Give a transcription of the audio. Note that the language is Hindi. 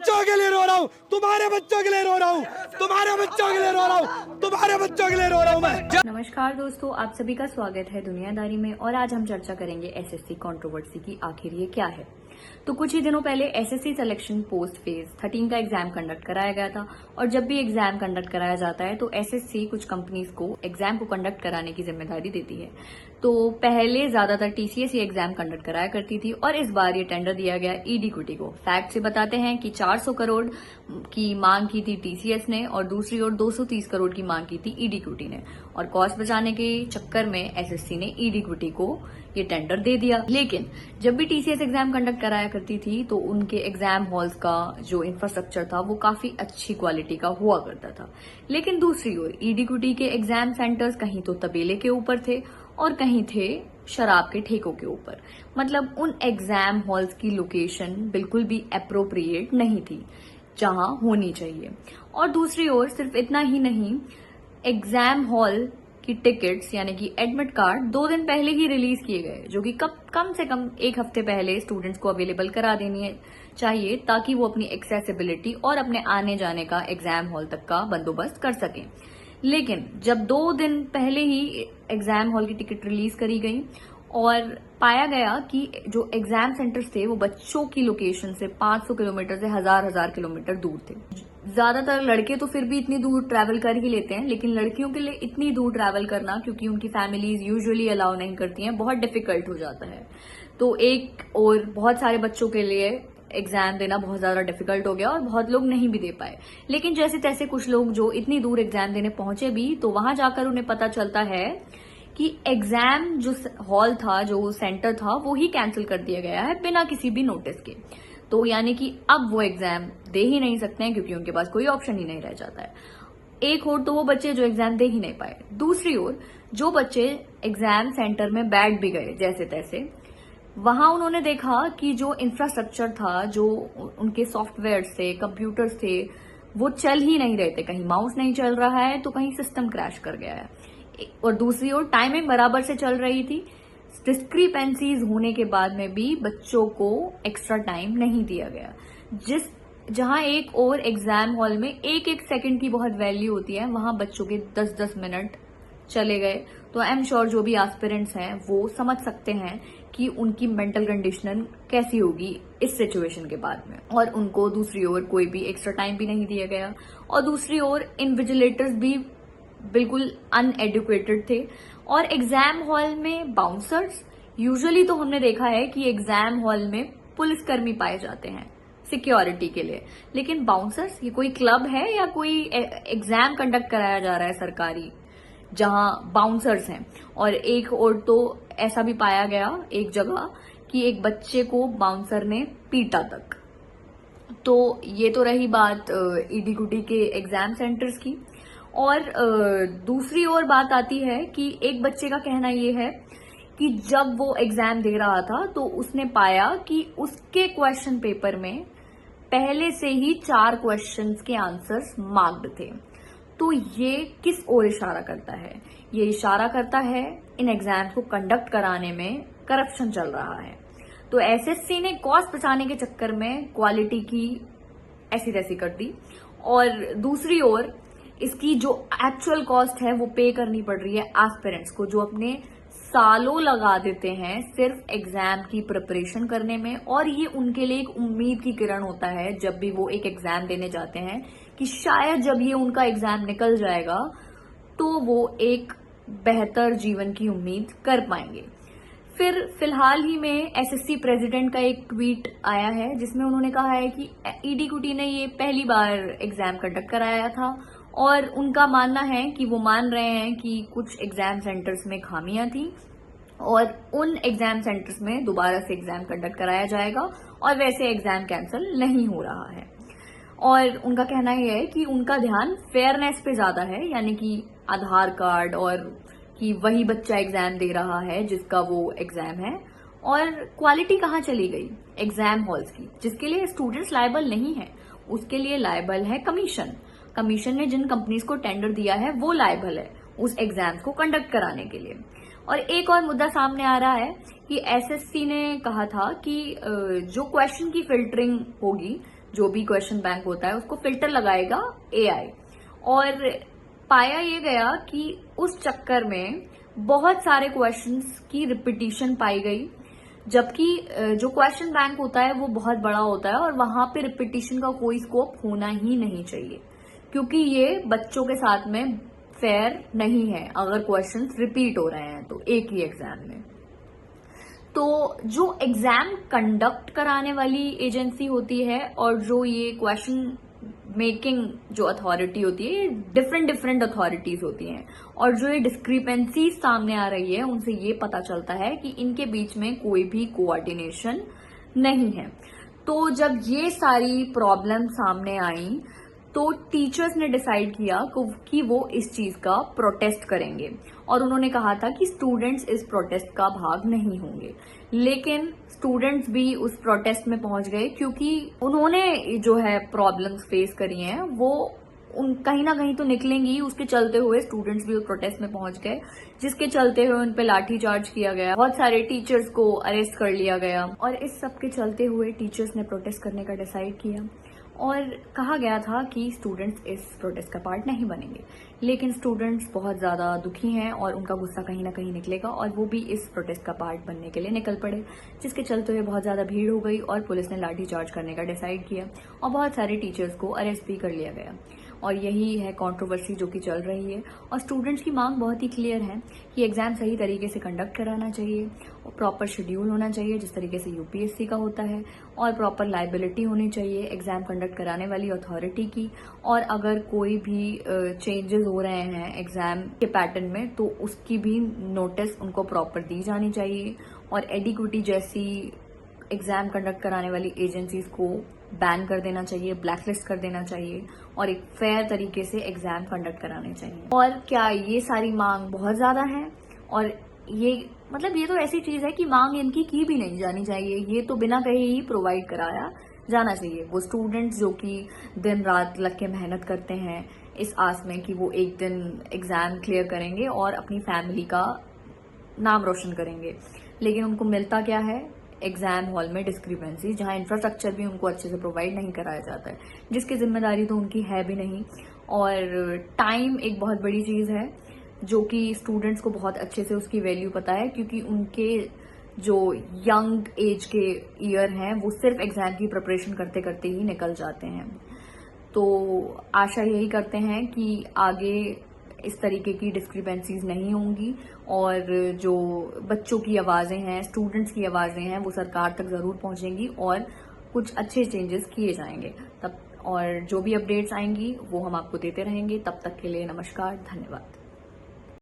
बच्चों के लिए रो रहा हूँ, तुम्हारे बच्चों के लिए रो रहा हूँ, तुम्हारे बच्चों के लिए रो रहा हूँ, तुम्हारे बच्चों के लिए रो रहा हूँ मैं। नमस्कार दोस्तों, आप सभी का स्वागत है दुनियादारी में। और आज हम चर्चा करेंगे एसएससी कंट्रोवर्सी की, आखिर ये क्या है। तो कुछ ही दिनों पहले एसएससी सिलेक्शन पोस्ट फेज 13 का एग्जाम कंडक्ट कराया गया था। और जब भी एग्जाम कंडक्ट कराया जाता है तो एसएससी कुछ कंपनीज को एग्जाम को कंडक्ट कराने की जिम्मेदारी देती है। तो पहले ज्यादातर टीसीएस ये एग्जाम कंडक्ट कराया करती थी और इस बार ये टेंडर दिया गया ईडी कुटी को। फैक्ट से बताते हैं कि 400 करोड़ की मांग की थी टीसीएस ने और दूसरी ओर 230 करोड़ की मांग की थी ईडी कुटी ने। और कॉस्ट बचाने के चक्कर में एसएससी ने ईडी कुटी को ये टेंडर दे दिया। लेकिन जब भी टीसीएस एग्जाम कंडक्ट कराया करती थी तो उनके एग्जाम हॉल्स का जो इंफ्रास्ट्रक्चर था वो काफी अच्छी क्वालिटी का हुआ करता था। लेकिन दूसरी ओर ईडी कुटी के एग्जाम सेंटर्स कहीं तो तबेले के ऊपर थे और कहीं थे शराब के ठेकों के ऊपर। मतलब उन एग्जाम हॉल्स की लोकेशन बिल्कुल भी अप्रोप्रिएट नहीं थी जहां होनी चाहिए। और दूसरी ओर सिर्फ इतना ही नहीं, एग्जाम हॉल की टिकट्स यानी कि एडमिट कार्ड 2 दिन पहले ही रिलीज किए गए, जो कि कम से कम 1 हफ्ते पहले स्टूडेंट्स को अवेलेबल करा देनी चाहिए ताकि वो अपनी एक्सेसिबिलिटी और अपने आने जाने का एग्जाम हॉल तक का बंदोबस्त कर सकें। लेकिन जब 2 दिन पहले ही एग्जाम हॉल की टिकट रिलीज करी गई और पाया गया कि जो एग्जाम सेंटर्स थे वो बच्चों की लोकेशन से 500 किलोमीटर से हजार किलोमीटर दूर थे। ज्यादातर लड़के तो फिर भी इतनी दूर ट्रैवल कर ही लेते हैं, लेकिन लड़कियों के लिए इतनी दूर ट्रैवल करना, क्योंकि उनकी फैमिलीज यूजुअली अलाउ नहीं करती हैं, बहुत डिफिकल्ट हो जाता है। तो एक और बहुत सारे बच्चों के लिए एग्जाम देना बहुत ज्यादा डिफिकल्ट हो गया और बहुत लोग नहीं भी दे पाए। लेकिन जैसे तैसे कुछ लोग जो इतनी दूर एग्जाम देने पहुंचे भी, तो वहां जाकर उन्हें पता चलता है कि एग्जाम जो हॉल था, जो सेंटर था, वो ही कैंसिल कर दिया गया है बिना किसी भी नोटिस के। तो यानी कि अब वो एग्जाम दे ही नहीं सकते हैं क्योंकि उनके पास कोई ऑप्शन ही नहीं रह जाता है। एक ओर तो वो बच्चे जो एग्जाम दे ही नहीं पाए, दूसरी ओर जो बच्चे एग्जाम सेंटर में बैठ भी गए जैसे तैसे, वहां उन्होंने देखा कि जो इंफ्रास्ट्रक्चर था, जो उनके सॉफ्टवेयर थे, कंप्यूटर्स थे, वो चल ही नहीं रहे थे। कहीं माउस नहीं चल रहा है तो कहीं सिस्टम क्रैश कर गया है। और दूसरी ओर टाइमिंग बराबर से चल रही थी। डिस्क्रिपेंसीज होने के बाद में भी बच्चों को एक्स्ट्रा टाइम नहीं दिया गया। जहां एक और एग्जाम हॉल में एक एक सेकंड की बहुत वैल्यू होती है, वहां बच्चों के 10-10 मिनट चले गए। तो आई एम श्योर जो भी एस्पिरेंट्स हैं वो समझ सकते हैं कि उनकी मेंटल कंडीशन कैसी होगी इस सिचुएशन के बाद में। और उनको दूसरी ओर कोई भी एक्स्ट्रा टाइम भी नहीं दिया गया और दूसरी ओर इन्विजिलेटर्स भी बिल्कुल अनएडुकेटेड थे। और एग्जाम हॉल में बाउंसर्स, यूजुअली तो हमने देखा है कि एग्जाम हॉल में पुलिसकर्मी पाए जाते हैं सिक्योरिटी के लिए, लेकिन बाउंसर्स, ये कोई क्लब है या कोई एग्जाम कंडक्ट कराया जा रहा है सरकारी जहां बाउंसर्स हैं। और एक और तो ऐसा भी पाया गया एक जगह कि एक बच्चे को बाउंसर ने पीटा तक। तो ये तो रही बात ईडी कुटी के एग्जाम सेंटर्स की। और दूसरी ओर बात आती है कि एक बच्चे का कहना ये है कि जब वो एग्जाम दे रहा था तो उसने पाया कि उसके क्वेश्चन पेपर में पहले से ही 4 क्वेश्चंस के आंसर्स मार्क्ड थे। तो ये किस ओर इशारा करता है? ये इशारा करता है इन एग्जाम्स को कंडक्ट कराने में करप्शन चल रहा है। तो एसएससी ने कॉस्ट बचाने के चक्कर में क्वालिटी की ऐसी तैसी कर दी और दूसरी ओर इसकी जो एक्चुअल कॉस्ट है वो पे करनी पड़ रही है एस्पिरेंट्स को, जो अपने सालों लगा देते हैं सिर्फ एग्जाम की प्रिपरेशन करने में। और ये उनके लिए एक उम्मीद की किरण होता है जब भी वो एक एग्जाम देने जाते हैं कि शायद जब ये उनका एग्जाम निकल जाएगा तो वो एक बेहतर जीवन की उम्मीद कर पाएंगे। फिर फिलहाल ही में एसएससी प्रेसिडेंट का एक ट्वीट आया है जिसमें उन्होंने कहा है कि ईडी कुटी ने ये पहली बार एग्जाम कंडक्ट कराया था और उनका मानना है कि वो मान रहे हैं कि कुछ एग्जाम सेंटर्स में खामियां थी और उन एग्जाम सेंटर्स में दोबारा से एग्जाम कंडक्ट कराया जाएगा और वैसे एग्जाम कैंसिल नहीं हो रहा है। और उनका कहना यह है कि उनका ध्यान फेयरनेस पे ज्यादा है, यानी कि आधार कार्ड और कि वही बच्चा एग्जाम दे रहा है जिसका वो एग्जाम है। और क्वालिटी कहाँ चली गई एग्जाम हॉल्स की, जिसके लिए स्टूडेंट्स लायबल नहीं है, उसके लिए लायबल है कमीशन। कमीशन ने जिन कंपनीज को टेंडर दिया है वो लायबल है उस एग्जाम को कंडक्ट कराने के लिए। और एक और मुद्दा सामने आ रहा है कि एसएससी ने कहा था कि जो क्वेश्चन की फिल्टरिंग होगी जो भी क्वेश्चन बैंक होता है उसको फिल्टर लगाएगा एआई। और पाया ये गया कि उस चक्कर में बहुत सारे क्वेश्चंस की रिपीटिशन पाई गई, जबकि जो क्वेश्चन बैंक होता है वो बहुत बड़ा होता है और वहां पे रिपीटिशन का कोई स्कोप होना ही नहीं चाहिए, क्योंकि ये बच्चों के साथ में फेयर नहीं है अगर क्वेश्चंस रिपीट हो रहे हैं तो एक ही एग्जाम में। तो जो एग्जाम कंडक्ट कराने वाली एजेंसी होती है और जो ये क्वेश्चन मेकिंग जो अथॉरिटी होती है, ये डिफरेंट अथॉरिटीज होती हैं, और जो ये डिस्क्रिपेंसी सामने आ रही है उनसे ये पता चलता है कि इनके बीच में कोई भी कोऑर्डिनेशन नहीं है। तो जब ये सारी प्रॉब्लम सामने आई तो टीचर्स ने डिसाइड किया कि वो इस चीज का प्रोटेस्ट करेंगे, और उन्होंने कहा था कि स्टूडेंट्स इस प्रोटेस्ट का भाग नहीं होंगे। लेकिन स्टूडेंट्स भी उस प्रोटेस्ट में पहुंच गए, क्योंकि उन्होंने जो है प्रॉब्लम्स फेस करी हैं वो कहीं ना कहीं तो निकलेंगी। उसके चलते हुए स्टूडेंट्स भी उस प्रोटेस्ट में पहुंच गए, जिसके चलते हुए उन पे लाठी चार्ज किया गया, बहुत सारे टीचर्स को अरेस्ट कर लिया गया। और इस सब के चलते हुए टीचर्स ने प्रोटेस्ट करने का डिसाइड किया और कहा गया था कि स्टूडेंट्स इस प्रोटेस्ट का पार्ट नहीं बनेंगे। लेकिन स्टूडेंट्स बहुत ज्यादा दुखी हैं और उनका गुस्सा कहीं ना कहीं निकलेगा, और वो भी इस प्रोटेस्ट का पार्ट बनने के लिए निकल पड़े, जिसके चलते हुए बहुत ज्यादा भीड़ हो गई और पुलिस ने लाठी चार्ज करने का डिसाइड किया और बहुत सारे टीचर्स को अरेस्ट भी कर लिया गया। और यही है कंट्रोवर्सी जो कि चल रही है। और स्टूडेंट्स की मांग बहुत ही क्लियर है कि एग्जाम सही तरीके से कंडक्ट कराना चाहिए और प्रॉपर शेड्यूल होना चाहिए जिस तरीके से यूपीएससी का होता है, और प्रॉपर लाइबिलिटी होनी चाहिए एग्जाम कंडक्ट कराने वाली अथॉरिटी की। और अगर कोई भी चेंजेस हो रहे हैं एग्जाम के पैटर्न में तो उसकी भी नोटिस उनको प्रॉपर दी जानी चाहिए, और एडिक्विटी जैसी एग्जाम कंडक्ट कराने वाली एजेंसीज को बैन कर देना चाहिए, ब्लैकलिस्ट कर देना चाहिए, और एक फेयर तरीके से एग्जाम कंडक्ट कराने चाहिए। और क्या ये सारी मांग बहुत ज्यादा है, और ये मतलब ये तो ऐसी चीज है कि मांग इनकी की भी नहीं जानी चाहिए, ये तो बिना कहे ही प्रोवाइड कराया जाना चाहिए। वो स्टूडेंट्स जो कि दिन रात लग के मेहनत करते हैं इस आस में कि वो एक दिन एग्जाम क्लियर करेंगे और अपनी फैमिली का नाम रोशन करेंगे, लेकिन उनको मिलता क्या है? एग्जाम हॉल में डिस्क्रिपेंसी, जहां इंफ्रास्ट्रक्चर भी उनको अच्छे से प्रोवाइड नहीं कराया जाता है, जिसकी जिम्मेदारी तो उनकी है भी नहीं। और टाइम एक बहुत बड़ी चीज है जो कि स्टूडेंट्स को बहुत अच्छे से उसकी वैल्यू पता है, क्योंकि उनके जो यंग एज के ईयर हैं वो सिर्फ एग्जाम की प्रिपरेशन करते करते ही निकल जाते हैं। तो आशा यही करते हैं कि आगे इस तरीके की डिस्क्रिपेंसीज नहीं होंगी, और जो बच्चों की आवाजें हैं, स्टूडेंट्स की आवाजें हैं, वो सरकार तक जरूर पहुंचेंगी और कुछ अच्छे चेंजेस किए जाएंगे तब। और जो भी अपडेट्स आएंगी वो हम आपको देते रहेंगे। तब तक के लिए नमस्कार, धन्यवाद।